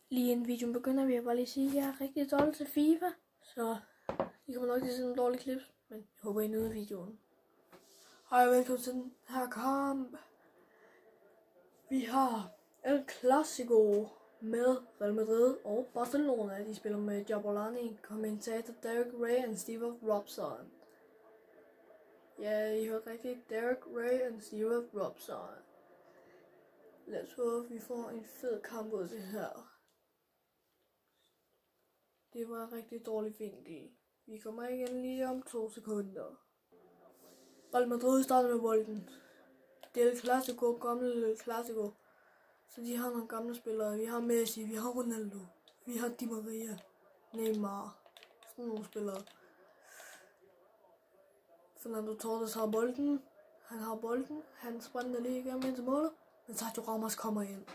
Lige inden videoen begynder, vil jeg bare lige sige, at jeg er rigtig dårlig til FIFA. Så I kommer nok til at se nogle dårlige klips, men jeg håber, I nyder videoen. Hej og velkommen til den her kamp. Vi har El Clasico med Real Madrid og Barcelona. De spiller med Jabulani, kommentator Derek Ray og Steve Robson. Ja, I hørte rigtigt. Derek Ray og Steve Robson. Let's hope vi får en fed kamp ud af det her. Det var en rigtig dårlig vinkel. Vi kommer igen lige om 2 sekunder. Real Madrid starter med bolden. Det er El Clasico, gamle Clasico. Så de har nogle gamle spillere. Vi har Messi, vi har Ronaldo, vi har Di Maria, Neymar. Sådan nogle spillere. Fernando Torres har bolden. Han har bolden. Han sprinter lige igennem ind til målet. Men Sergio Ramos kommer ind.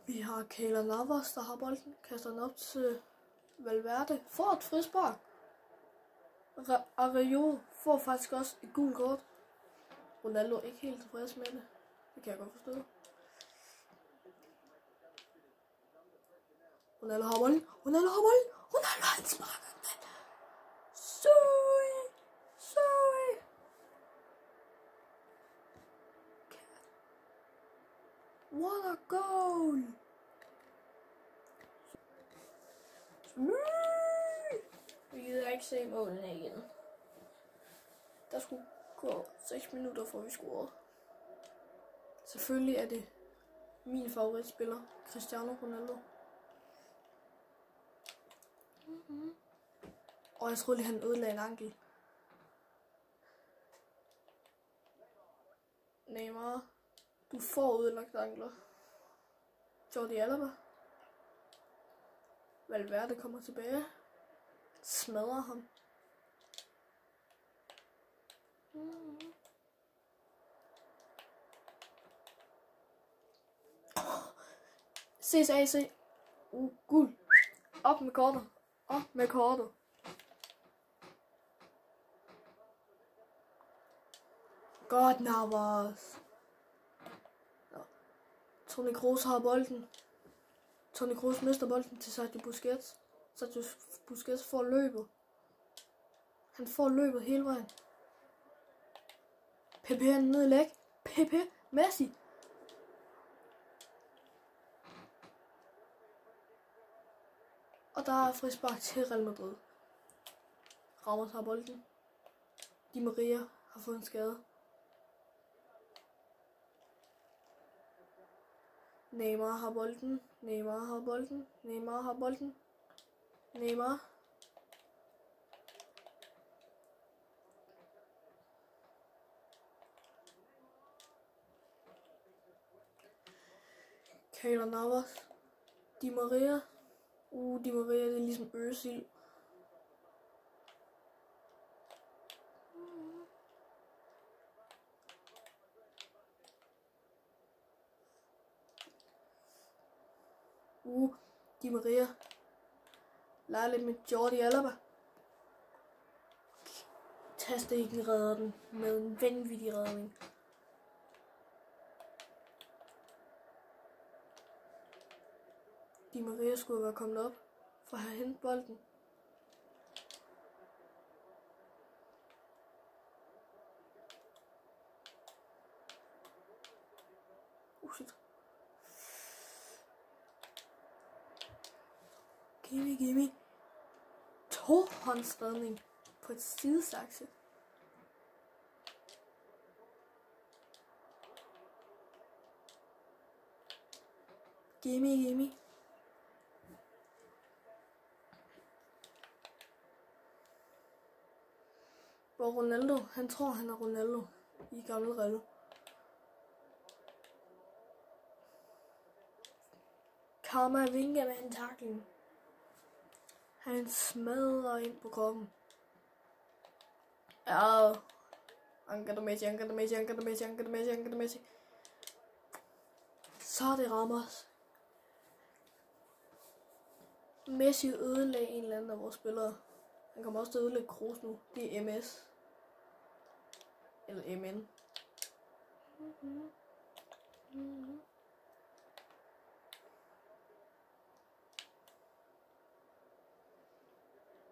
Vi har Keylor Navas, der har bolden. Kaster den op til Valverde. Får et frispark. Arroyo får faktisk også et gult kort. Ronaldo er ikke helt tilfreds med det. Det kan jeg godt forstå. Ronaldo har bolden. Ronaldo han sparker den. Sorry. What a goal. Vi gider ikke se målene igen. Der skulle gå 6 minutter, for vi scorede. Selvfølgelig er det min favoritspiller, Cristiano Ronaldo. Og jeg troede lige, han ødelagde en ankel. Neymar, du får ødelagt ankler. Jordi Alba. Valverde kommer tilbage. Smadrer ham. CSAC. Guld. Op med kortet. Godt, Navas. Toni Kroos har bolden. Toni Kroos mister bolden til Sergio Busquets. Sergio Busquets får løbet. Han får løbet hele vejen. Pepe er nede i læg. Pepe. Messi. Og der er frispark til Real Madrid. Ramos har bolden. Di Maria har fået en skade. Neymar har bolden. Neymar. Keylor Navas. Di Maria. Di Maria, det er ligesom Özil. Di Maria. Leger lidt med Jordi Alba. Tastegen redder den med en vanvittig redning. Di Maria skulle være kommet op for at have hentet bolden. Shit. Gimme. Tohåndsredning på et sidesakse. Gimme. Hvor Ronaldo, han tror han er Ronaldo i gamle Real. Karma vinker med en tackling. Han smadrer ind på kroppen. Ja. Anker der Messi. Så er det Ramos. Messi ødelagde en eller anden af vores spillere. Han kommer også til at ødelægge Kroos nu. Det er MS. Eller MN.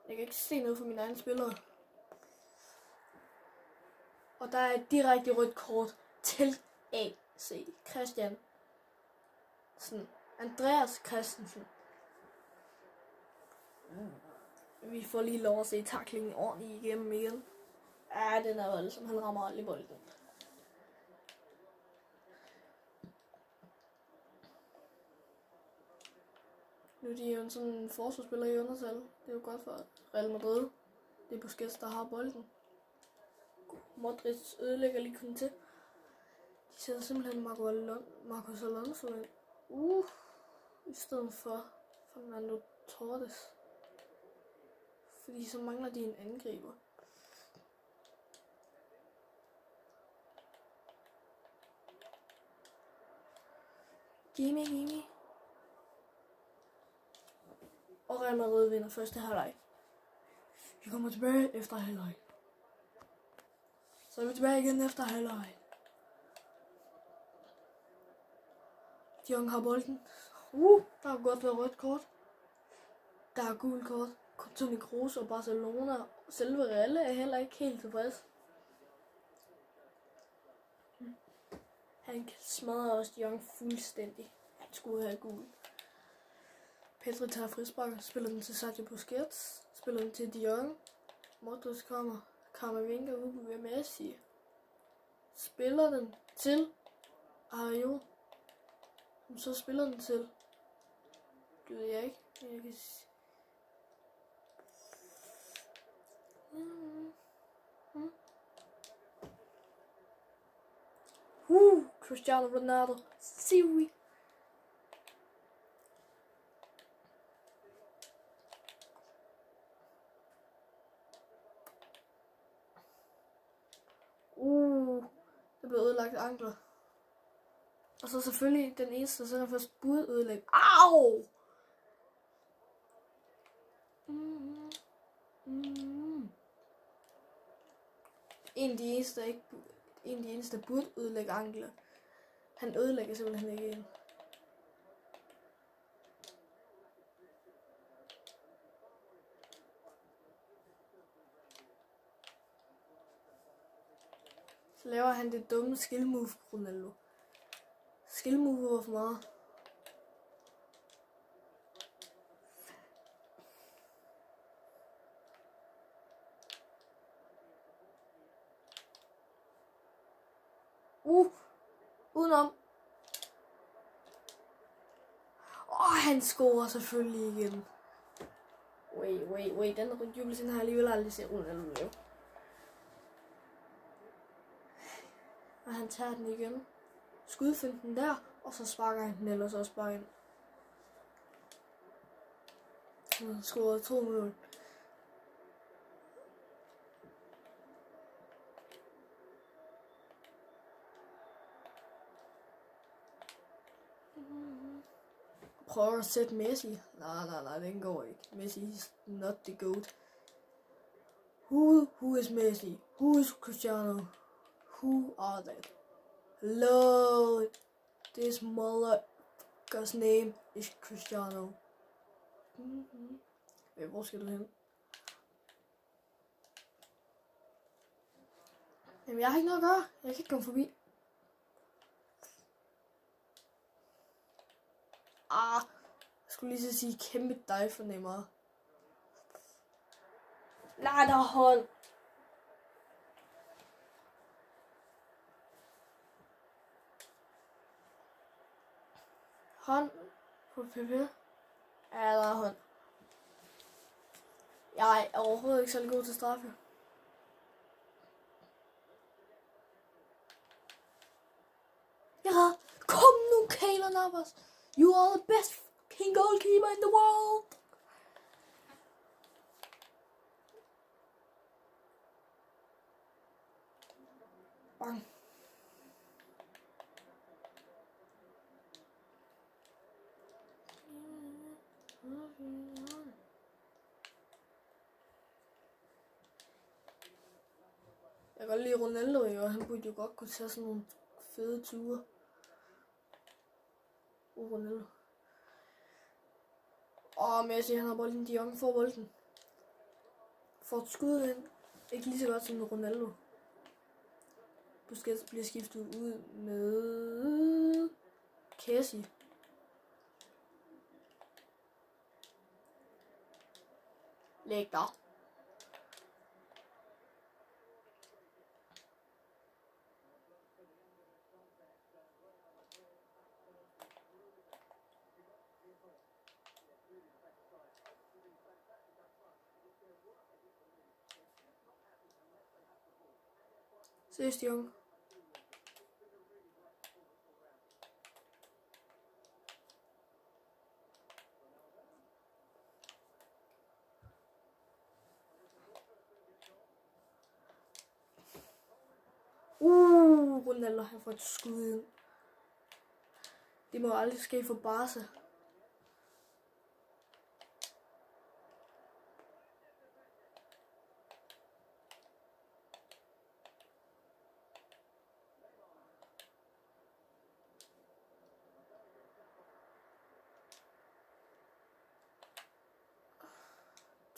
Jeg kan ikke se noget for mine egne spillere. Og der er et direkte rødt kort til AC Christian. Sådan. Andreas Christensen. Vi får lige lov at se taklingen ordentligt igennem igen. Ja, den er voldsom. Han rammer aldrig bolden. Nu er de jo en sådan forsvarsspiller i undertal. Det er jo godt for Real Madrid. Det er Busquets, der har bolden. Modric ødelægger lige kun til. De sætter simpelthen Marcos Alonso ind. I stedet for Fernando Torres. Fordi så mangler de en angriber. Gimme. Og Real Madrid vinder første halvleg. Vi kommer tilbage efter halvleg. Så er vi tilbage igen efter halvleg. De unge har bolden. Der har godt været rødt kort. Der er gul kort. Toni Kroos og Barcelona. Selve Real er heller ikke helt tilfreds. Han smadrer også de unge fuldstændig. Han skulle have gul. Pedri tager frispark, spiller den til Sergio Busquets, spiller den til De Jong. Modric kommer. Camavinga ud ved Messi. Spiller den til Ario. Så spiller den til. Det ved jeg ikke. Jeg kan Cristiano Ronaldo. Siwi. Det blev ødelagt ankler. Og så selvfølgelig den eneste, så er først burde ødelægge. Au! En af de eneste, der burde ødelægge ankler. Han ødelægger simpelthen ikke en. Så laver han det dumme skillmove på Ronaldo. Skillmove var for meget. Udenom. Han scorer selvfølgelig igen. Wait. Den jubelsen har jeg alligevel aldrig set Ronaldo lave. Og han tager den igen. Skudfinten der, og så sparker han den ellers også bare ind. Han scorede 2 mål. Prøver at sætte Messi. Nej, den går ikke. Messi is not the GOAT. Who is Messi? Who is Cristiano? Who are they? Hello, this motherfucker's name is Cristiano. Hvor skal du hen? Jamen, jeg har ikke noget at gøre. Jeg kan ikke komme forbi. Jeg skulle lige så sige kæmpe dig fornemmere. Nej, der er hold. Hånd på PP. Ja, der er hånd. Jeg er overhovedet ikke særlig god til straffe. Ja, kom nu, Keylor Navas. You are the best fucking goalkeeper in the world. Bang. Jeg kan godt lide Ronaldo, og han burde jo godt kunne tage sådan nogle fede ture. Ronaldo. Messi, han har bolden. De Jong får bolden. får et skud ind. Ikke lige så godt som Ronaldo. Busquets bliver skiftet ud med Kessie. Læg der. Ses, Jung. Ronaldo har fået et skud ind. Det må aldrig ske for Barca.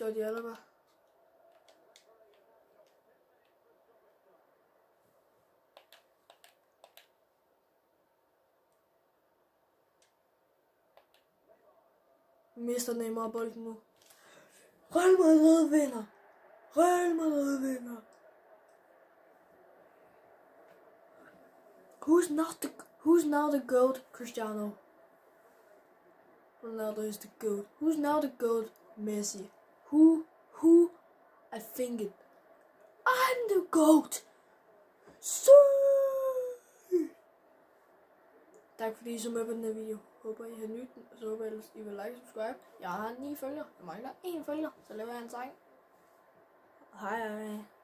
Jordi Alba. Mister Neymar bolden nu. Real Madrid vinder. Real Madrid vinder. Who's now the GOAT? Cristiano Ronaldo is the GOAT. Who's now the GOAT? Messi. Who? I think it. I'm the GOAT. So. Tak fordi I så med på den her video. Håber I har nydt den, og så håber jeg, I vil like og subscribe. Jeg har 9 følgere. Jeg mangler 1 følger, så laver jeg en sang. Hej.